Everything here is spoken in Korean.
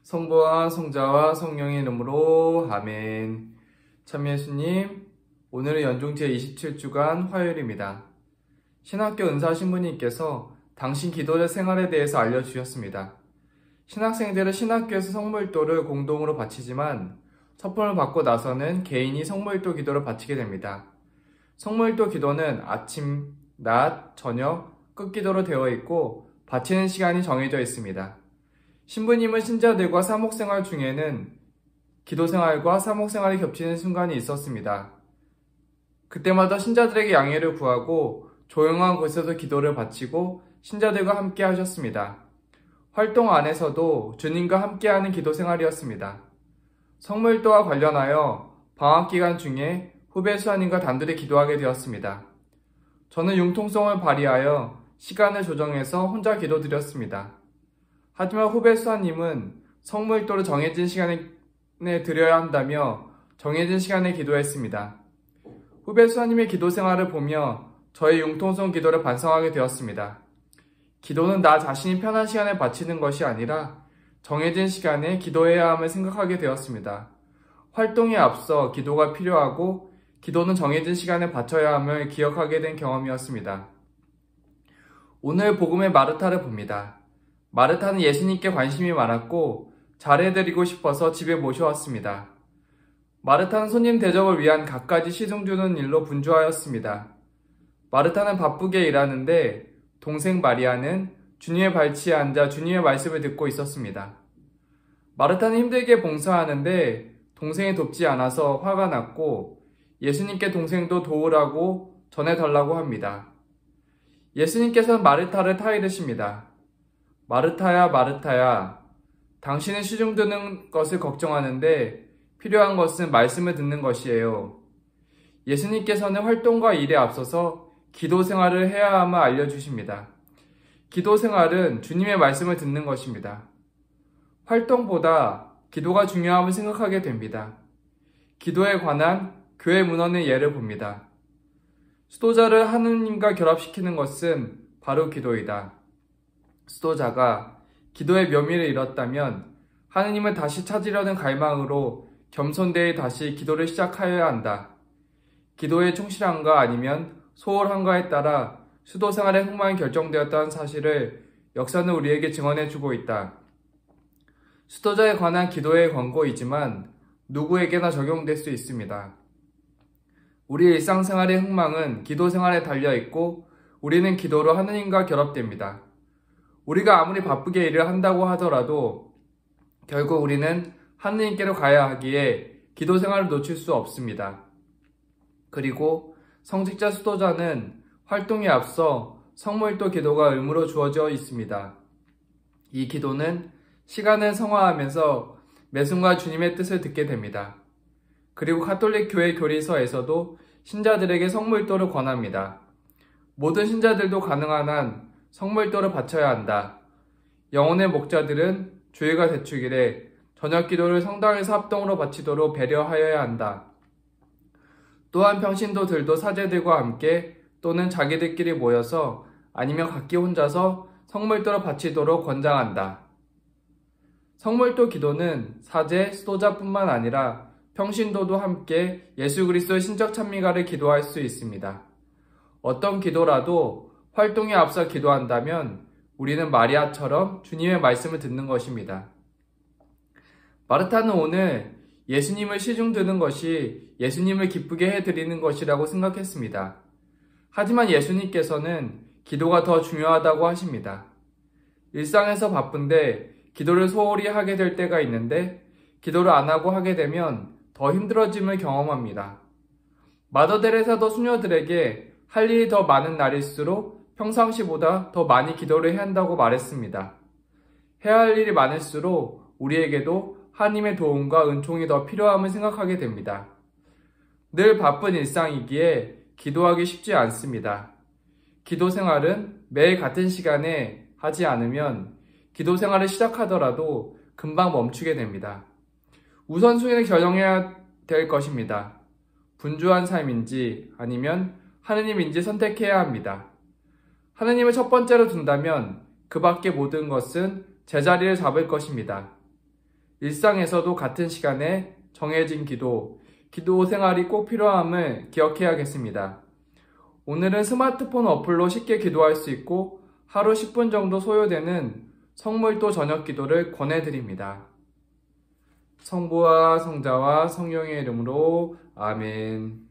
성부와 성자와 성령의 이름으로 아멘. 참 예수님, 오늘은 연중 제27주간 화요일입니다. 신학교 은사 신부님께서 당신 기도자 생활에 대해서 알려주셨습니다. 신학생들은 신학교에서 성물도를 공동으로 바치지만 첫번을 받고 나서는 개인이 성물도 기도를 바치게 됩니다. 성물도 기도는 아침, 낮, 저녁, 끝기도로 되어 있고 바치는 시간이 정해져 있습니다. 신부님은 신자들과 사목생활 중에는 기도생활과 사목생활이 겹치는 순간이 있었습니다. 그때마다 신자들에게 양해를 구하고 조용한 곳에서 기도를 바치고 신자들과 함께 하셨습니다. 활동 안에서도 주님과 함께하는 기도생활이었습니다. 성물도와 관련하여 방학기간 중에 후배 수아님과 단둘이 기도하게 되었습니다. 저는 융통성을 발휘하여 시간을 조정해서 혼자 기도드렸습니다. 하지만 후배 수아님은 성물도를 정해진 시간에 드려야 한다며 정해진 시간에 기도했습니다. 후배 수아님의 기도 생활을 보며 저의 융통성 기도를 반성하게 되었습니다. 기도는 나 자신이 편한 시간에 바치는 것이 아니라 정해진 시간에 기도해야 함을 생각하게 되었습니다. 활동에 앞서 기도가 필요하고 기도는 정해진 시간에 바쳐야 함을 기억하게 된 경험이었습니다. 오늘 복음의 마르타를 봅니다. 마르타는 예수님께 관심이 많았고 잘해드리고 싶어서 집에 모셔왔습니다. 마르타는 손님 대접을 위한 갖가지 시중 주는 일로 분주하였습니다. 마르타는 바쁘게 일하는데 동생 마리아는 주님의 발치에 앉아 주님의 말씀을 듣고 있었습니다. 마르타는 힘들게 봉사하는데 동생이 돕지 않아서 화가 났고 예수님께 동생도 도우라고 전해달라고 합니다. 예수님께서는 마르타를 타이르십니다. 마르타야, 마르타야, 당신은 시중 드는 것을 걱정하는데 필요한 것은 말씀을 듣는 것이에요. 예수님께서는 활동과 일에 앞서서 기도 생활을 해야 함을 알려주십니다. 기도 생활은 주님의 말씀을 듣는 것입니다. 활동보다 기도가 중요함을 생각하게 됩니다. 기도에 관한 교회 문헌의 예를 봅니다. 수도자를 하느님과 결합시키는 것은 바로 기도이다. 수도자가 기도의 묘미를 잃었다면 하느님을 다시 찾으려는 갈망으로 겸손되이 다시 기도를 시작하여야 한다. 기도의 충실함과 아니면 소홀함과에 따라 수도 생활의 흥망이 결정되었다는 사실을 역사는 우리에게 증언해주고 있다. 수도자에 관한 기도의 권고이지만 누구에게나 적용될 수 있습니다. 우리 일상생활의 흥망은 기도 생활에 달려있고 우리는 기도로 하느님과 결합됩니다. 우리가 아무리 바쁘게 일을 한다고 하더라도 결국 우리는 하느님께로 가야 하기에 기도 생활을 놓칠 수 없습니다. 그리고 성직자 수도자는 활동에 앞서 성물도 기도가 의무로 주어져 있습니다. 이 기도는 시간을 성화하면서 매 순간 주님의 뜻을 듣게 됩니다. 그리고 가톨릭 교회 교리서에서도 신자들에게 성물도를 권합니다. 모든 신자들도 가능한 한 성물도를 바쳐야 한다. 영혼의 목자들은 주일과 대축일에 저녁 기도를 성당에서 합동으로 바치도록 배려하여야 한다. 또한 평신도들도 사제들과 함께 또는 자기들끼리 모여서 아니면 각기 혼자서 성물도를 바치도록 권장한다. 성물도 기도는 사제, 수도자뿐만 아니라 평신도도 함께 예수 그리스도의 신적 찬미가를 기도할 수 있습니다. 어떤 기도라도 활동에 앞서 기도한다면 우리는 마리아처럼 주님의 말씀을 듣는 것입니다. 마르타는 오늘 예수님을 시중 드는 것이 예수님을 기쁘게 해드리는 것이라고 생각했습니다. 하지만 예수님께서는 기도가 더 중요하다고 하십니다. 일상에서 바쁜데 기도를 소홀히 하게 될 때가 있는데 기도를 안 하고 하게 되면 더 힘들어짐을 경험합니다. 마더 데레사도 수녀들에게 할 일이 더 많은 날일수록 평상시보다 더 많이 기도를 해야 한다고 말했습니다. 해야 할 일이 많을수록 우리에게도 하나님의 도움과 은총이 더 필요함을 생각하게 됩니다. 늘 바쁜 일상이기에 기도하기 쉽지 않습니다. 기도 생활은 매일 같은 시간에 하지 않으면 기도 생활을 시작하더라도 금방 멈추게 됩니다. 우선순위를 결정해야 될 것입니다. 분주한 삶인지 아니면 하느님인지 선택해야 합니다. 하느님을 첫 번째로 둔다면 그 밖의 모든 것은 제자리를 잡을 것입니다. 일상에서도 같은 시간에 정해진 기도 생활이 꼭 필요함을 기억해야겠습니다. 오늘은 스마트폰 어플로 쉽게 기도할 수 있고 하루 10분 정도 소요되는 성물도 저녁 기도를 권해드립니다. 성부와 성자와 성령의 이름으로 아멘.